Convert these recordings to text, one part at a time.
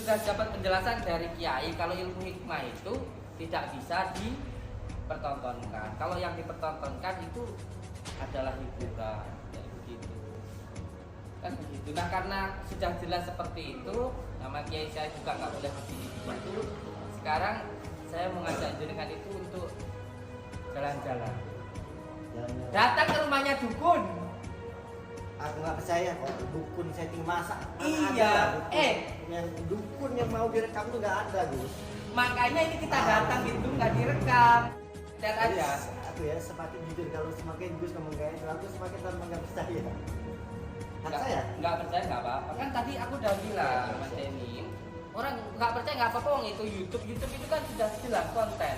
sudah dapat penjelasan dari kiai kalau ilmu hikmah itu tidak bisa dipertontonkan. Kalau yang dipertontonkan itu adalah hiburan, kayak begitu. Kan begitu. Nah karena sudah jelas seperti itu, nama kiai saya juga nggak boleh begitu. Sekarang saya mengajak jenengan itu untuk jalan-jalan. Datang ke rumahnya dukun. Aku nggak percaya kok dukun setting masak. Iya. Yang dukun yang mau direkam tuh nggak ada Gus. Makanya ini kita datang itu nggak direkam. Lihat aja. Aku ya semakin jujur kalau semakin Gus ngomong kayak itu aku semakin tambah nggak percaya. Nggak percaya nggak apa-apa. Kan tadi aku udah bilang Mas Denny, orang nggak percaya nggak apa-apa. Itu YouTube itu kan sudah jelas konten.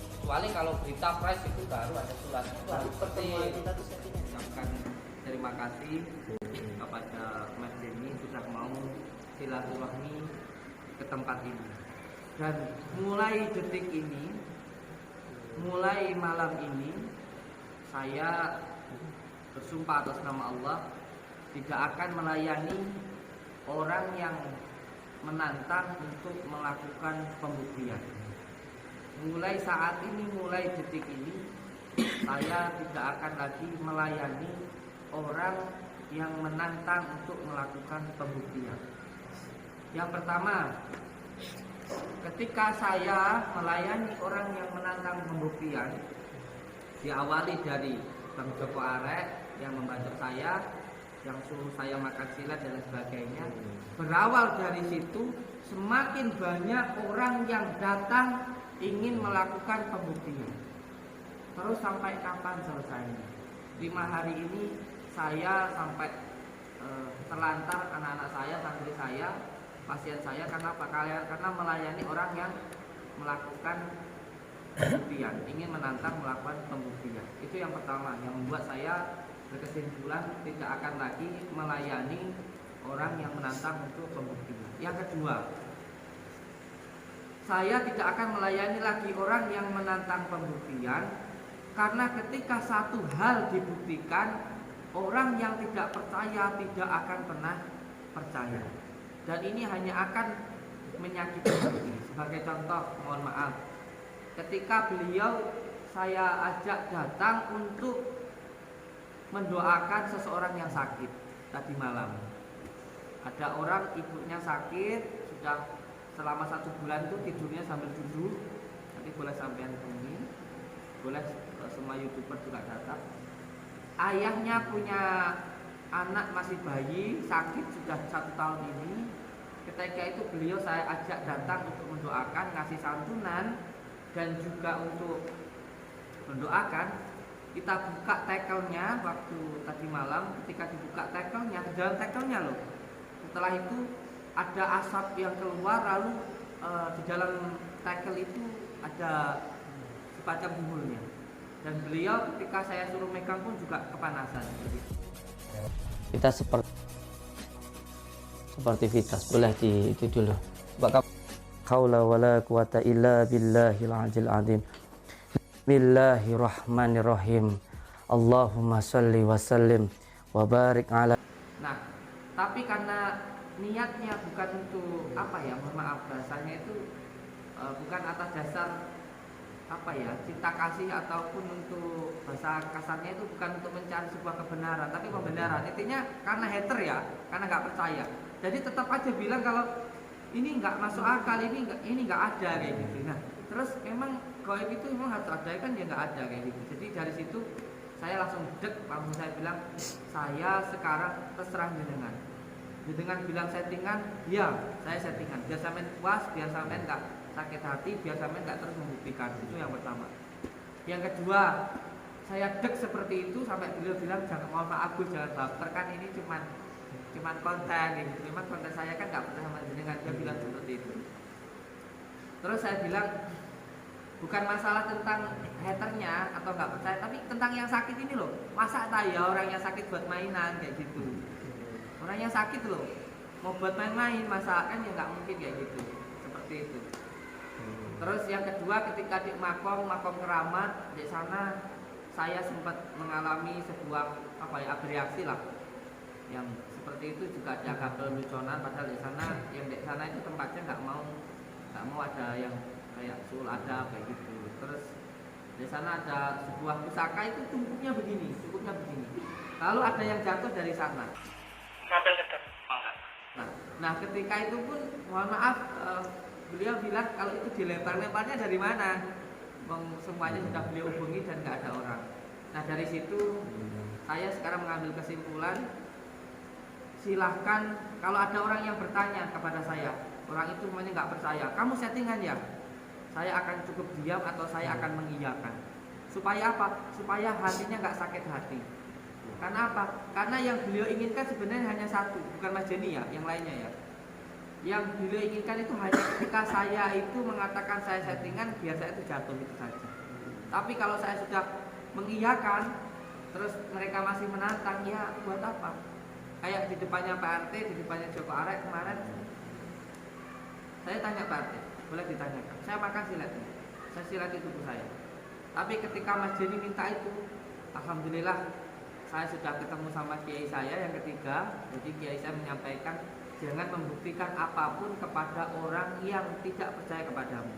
Kecuali kalau berita press itu baru ada surat. Baru seperti kita tuh settingnya. ucapkan terima kasih kepada Mas Denny sudah mau silaturahmi ke tempat ini. Dan mulai detik ini, mulai malam ini, saya bersumpah atas nama Allah tidak akan melayani orang yang menantang untuk melakukan pembuktian. Mulai saat ini, mulai detik ini, saya tidak akan lagi melayani orang yang menantang untuk melakukan pembuktian. Yang pertama, ketika saya melayani orang yang menantang pembuktian, diawali dari Bang Joko Arek yang membantu saya, yang suruh saya makan silat dan sebagainya. Berawal dari situ, semakin banyak orang yang datang ingin melakukan pembuktian. Terus sampai kapan selesainya? 5 hari ini saya sampai terlantar anak-anak saya, santri saya, pasien saya. Karena apa? Karena melayani orang yang melakukan pembuktian, ingin menantang melakukan pembuktian. Itu yang pertama yang membuat saya berkesimpulan tidak akan lagi melayani orang yang menantang untuk pembuktian. Yang kedua, saya tidak akan melayani lagi orang yang menantang pembuktian karena ketika satu hal dibuktikan, orang yang tidak percaya tidak akan pernah percaya. Dan ini hanya akan menyakiti hati. Sebagai contoh, mohon maaf, ketika beliau saya ajak datang untuk mendoakan seseorang yang sakit tadi malam. Ada orang ibunya sakit, sudah selama 1 bulan itu tidurnya sambil duduk. Nanti boleh sampean temui, boleh semua YouTuber juga datang. Ayahnya punya anak masih bayi, sakit sudah 1 tahun ini. Ketika itu beliau saya ajak datang untuk mendoakan, ngasih santunan dan juga untuk mendoakan. Kita buka tackle-nya waktu tadi malam. Ketika dibuka tackle-nya, dalam tackle-nya loh, setelah itu ada asap yang keluar, lalu di dalam tackle itu ada semacam bumbulnya. Dan beliau ketika saya suruh megang pun juga kepanasan. Kita seperti sportivitas, boleh itu dulu. Haula wala quwata illa billahil azil azim. Bismillahirrahmanirrahim. Allahumma sholli wa sallim wa barik ala. Nah, tapi karena niatnya bukan untuk apa ya, mohon maaf bahasanya itu bukan atas dasar apa ya, cinta kasih ataupun untuk bahasa kasarnya itu bukan untuk mencari sebuah kebenaran, tapi pembenaran. Intinya karena hater ya, karena nggak percaya. Jadi tetap aja bilang kalau ini nggak masuk akal, ini nggak ada kayak gitu. Nah, terus memang gaib itu memang harus ada, kan dia nggak ada kayak gitu. Jadi dari situ saya langsung langsung saya bilang, saya sekarang terserah jenengan. Jenengan bilang settingan, ya saya settingan. Biar sampean puas, biar sampean nggak sakit hati, biar sampean nggak terus membuktikan. Itu yang pertama. Yang kedua, saya seperti itu sampai beliau bilang, jangan, mohon maaf Gus, jangan baper, kan ini cuman konten gitu. Memang konten saya kan nggak pernah sama jenengan. Dia bilang seperti itu. Terus saya bilang, bukan masalah tentang haternya atau nggak percaya, tapi tentang yang sakit ini loh. Masa ya orang yang sakit buat mainan kayak gitu. Orang yang sakit loh mau buat main-main, masa kan ya nggak mungkin kayak gitu. Seperti itu. Terus yang kedua, ketika di makom keramat di sana, saya sempat mengalami sebuah bereaksi lah, yang seperti itu juga jaga kelucunan, padahal di sana itu tempatnya nggak mau ada yang kayak sul ada kayak gitu. Terus di sana ada sebuah pusaka itu cukupnya begini. Lalu ada yang jatuh dari sana. Nah, ketika itu pun mohon maaf beliau bilang kalau itu dilempar-lemparnya dari mana? Semuanya sudah beliau hubungi dan nggak ada orang. Nah, dari situ saya sekarang mengambil kesimpulan, silahkan kalau ada orang yang bertanya kepada saya, orang itu semuanya nggak percaya, kamu settingan ya? Saya akan cukup diam atau saya akan mengiyakan. Supaya apa? Supaya hatinya nggak sakit hati. Karena apa? Karena yang beliau inginkan sebenarnya hanya satu, bukan Mas Jenny ya, yang lainnya ya. Yang beliau inginkan itu hanya ketika saya itu mengatakan saya settingan, biar saya itu jatuh itu saja. Tapi kalau saya sudah mengiyakan, terus mereka masih menantang, ya buat apa? Kayak di depannya Pak RT, di depannya Joko Arek kemarin, saya tanya Pak RT, boleh ditanyakan, saya makan silatnya, saya silat itu tubuh saya. Tapi ketika Mas Jenny minta itu, alhamdulillah saya sudah ketemu sama kiai saya yang ketiga. Jadi kiai saya menyampaikan, jangan membuktikan apapun kepada orang yang tidak percaya kepadamu.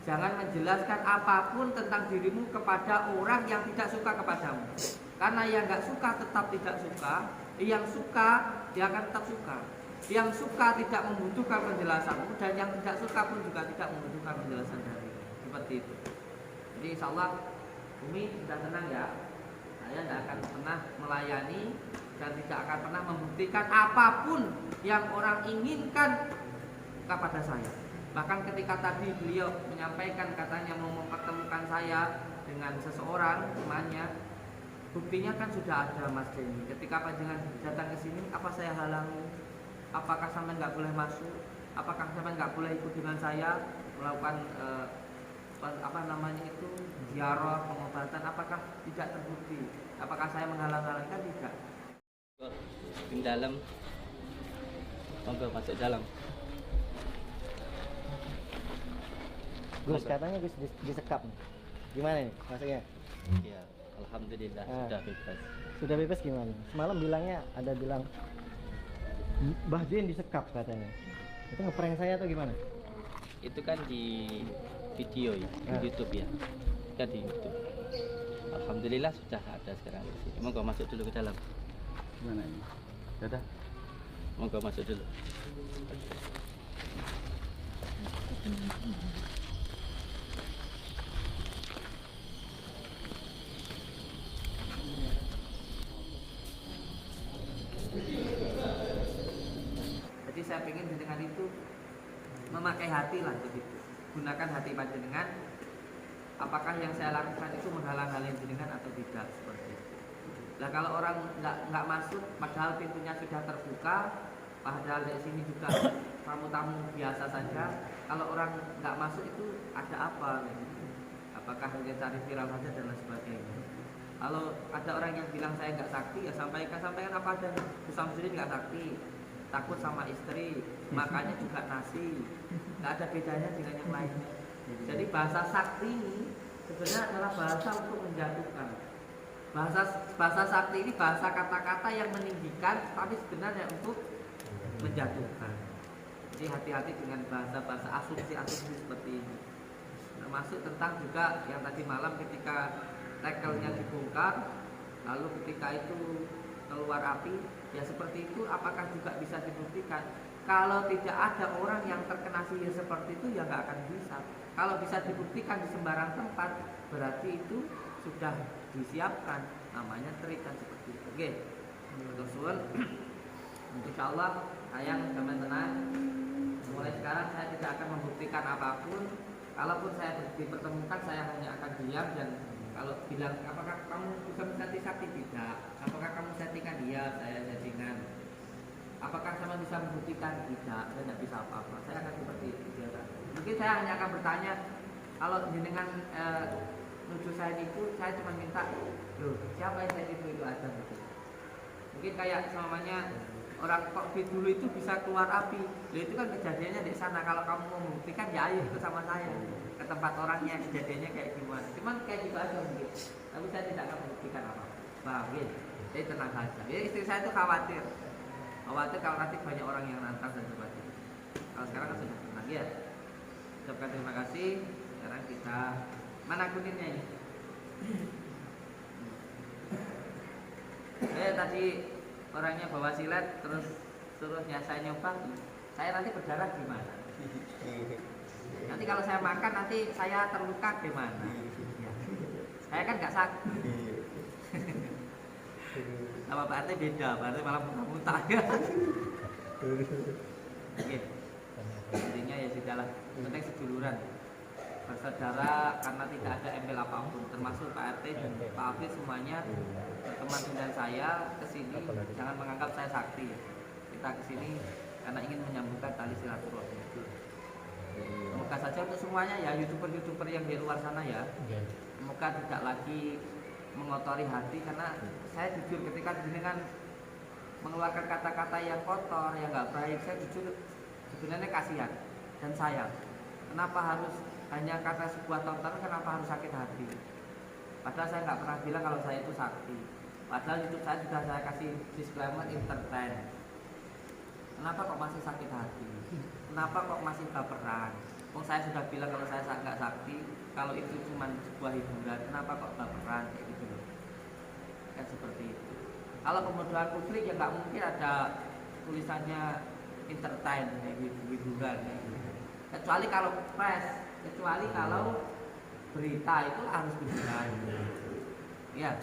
Jangan menjelaskan apapun tentang dirimu kepada orang yang tidak suka kepadamu. Karena yang nggak suka tetap tidak suka, yang suka dia akan tetap suka. Yang suka tidak membutuhkan penjelasanmu, dan yang tidak suka pun juga tidak membutuhkan penjelasan darimu. Seperti itu. Jadi insya Allah Umi sudah tenang ya. Saya tidak akan pernah melayani dan tidak akan pernah membuktikan apapun yang orang inginkan kepada saya. Bahkan ketika tadi beliau menyampaikan katanya mau mempertemukan saya dengan seseorang temannya, buktinya kan sudah ada Mas Jenny. Ketika panjenengan datang ke sini, apa saya halangi? Apakah sampai nggak boleh masuk? Apakah sampai nggak boleh ikut dengan saya melakukan ziarah pengobatan? Apakah tidak terbukti? Apakah saya menghalang-halangi? Kan tidak. Di dalam, monggo masuk dalam. Gus, katanya Gus disekap. Gimana nih maksudnya? Ya, alhamdulillah sudah bebas. Sudah bebas gimana? Semalam bilangnya ada bilang Mbah Din disekap katanya. Itu ngeprank saya atau gimana? Itu kan di video ya, di YouTube ya. Kan di YouTube. Alhamdulillah sudah ada sekarang di sini. Monggo masuk dulu ke dalam. Gimana ini? Dadah. Monggo masuk dulu. Jadi saya ingin dengan itu memakai hati lah begitu. Gunakan hati panjenengan. Apakah yang saya lakukan itu menghalang-halangi jenengan atau tidak, seperti itu. Nah, kalau orang nggak masuk, padahal pintunya sudah terbuka, padahal di sini juga tamu-tamu biasa saja. Kalau orang nggak masuk itu ada apa? Gitu. Apakah hanya cari viral saja dan lain sebagainya. Kalau ada orang yang bilang saya nggak sakti, ya sampaikan apa adanya. Gus Samsudin nggak sakti, takut sama istri, makanya juga nasi. Nggak ada bedanya dengan yang lainnya. Jadi bahasa sakti ini sebenarnya adalah bahasa untuk menjatuhkan. Bahasa sakti ini bahasa kata-kata yang meninggikan, tapi sebenarnya untuk menjatuhkan. Jadi hati-hati dengan bahasa-bahasa asumsi-asumsi seperti ini. Termasuk tentang juga yang tadi malam ketika tackle-nya dibongkar, lalu ketika itu keluar api, ya seperti itu. Apakah juga bisa dibuktikan? Kalau tidak ada orang yang terkena sihir seperti itu, ya nggak akan bisa. Kalau bisa dibuktikan di sembarang tempat, berarti itu sudah disiapkan, namanya trik kan seperti itu. Oke, untuk suun, insya Allah sayang teman tenang. Mulai sekarang saya tidak akan membuktikan apapun. Kalaupun saya dipertemukan, saya hanya akan diam. Dan kalau bilang apakah kamu bisa mensetting sakti, tidak. Apakah kamu settingan, dia saya settingan. Apakah sama bisa membuktikan, tidak. Saya tidak bisa apa-apa. Saya akan seperti itu. Mungkin saya hanya akan bertanya, kalau jenengan nuju saya itu, saya cuma minta, loh siapa yang saya itu aja gitu. Mungkin kayak semuanya orang COVID dulu itu bisa keluar api, loh itu kan kejadiannya di sana. Kalau kamu mau membuktikan, ya ayo ikut sama saya ke tempat orangnya, kejadiannya kayak gimana. Cuman kayak gitu aja mungkin. Tapi saya tidak akan membuktikan apa-apa. Jadi tenang saja. Jadi istri saya itu khawatir. Khawatir kalau nanti banyak orang yang nantang dan sebagainya. Kalau sekarang kan sudah tenang ya. Ucapkan terima kasih. Sekarang kita mana kuninnya ini? Tadi orangnya bawa silet terus suruhnya saya nyoba. Saya nanti berdarah gimana? Nanti kalau saya makan nanti saya terluka gimana? Saya kan nggak sakit. Sama Pak RT beda, Pak RT malah muntah-muntah ya. Oke. Intinya ya sudahlah, penting seduluran. Bersaudara karena tidak ada embel apapun, termasuk Pak RT dan Pak Afif semuanya berteman dengan saya kesini. Jangan menganggap saya sakti. Kita kesini karena ingin menyambungkan tali silaturahmi. Semoga saja untuk semuanya ya youtuber yang di luar sana ya. Semoga tidak lagi mengotori hati, karena saya jujur ketika jenengan mengeluarkan kata-kata yang kotor, yang nggak baik, saya jujur sebenarnya kasihan dan sayang. Kenapa harus hanya karena sebuah tontonan, kenapa harus sakit hati? Padahal saya nggak pernah bilang kalau saya itu sakti. Padahal YouTube saya sudah saya kasih disclaimer entertain. Kenapa kok masih sakit hati? Kenapa kok masih baperan? Saya sudah bilang kalau saya nggak sakti, kalau itu cuma sebuah hiburan, kenapa kok baperan kayak gitu loh? Kan seperti itu. Kalau kemudahan publik ya nggak mungkin ada tulisannya entertain kayak gitu, hiburan kayak gitu. Kecuali kalau press, kecuali kalau berita itu harus hiburan. Ya,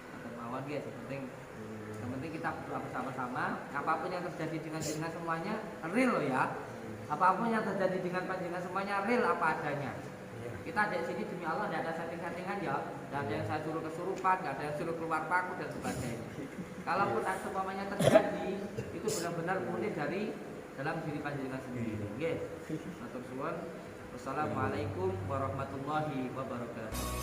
atau mawar guys, yang penting kita berdoa bersama-sama. Apapun yang terjadi dengan jenengan semuanya real loh ya. Apapun yang terjadi dengan panjenengan semuanya real apa adanya. Kita ada di sini demi Allah, tidak ada setting-settingan ya. Tidak ada yang saya suruh kesurupan, tidak ada yang suruh keluar paku dan sebagainya. Kalaupun ada umpamanya terjadi, itu benar-benar murni dari dalam diri panjenengan sendiri. Nggih. Matur suwun. Wassalamualaikum warahmatullahi wabarakatuh.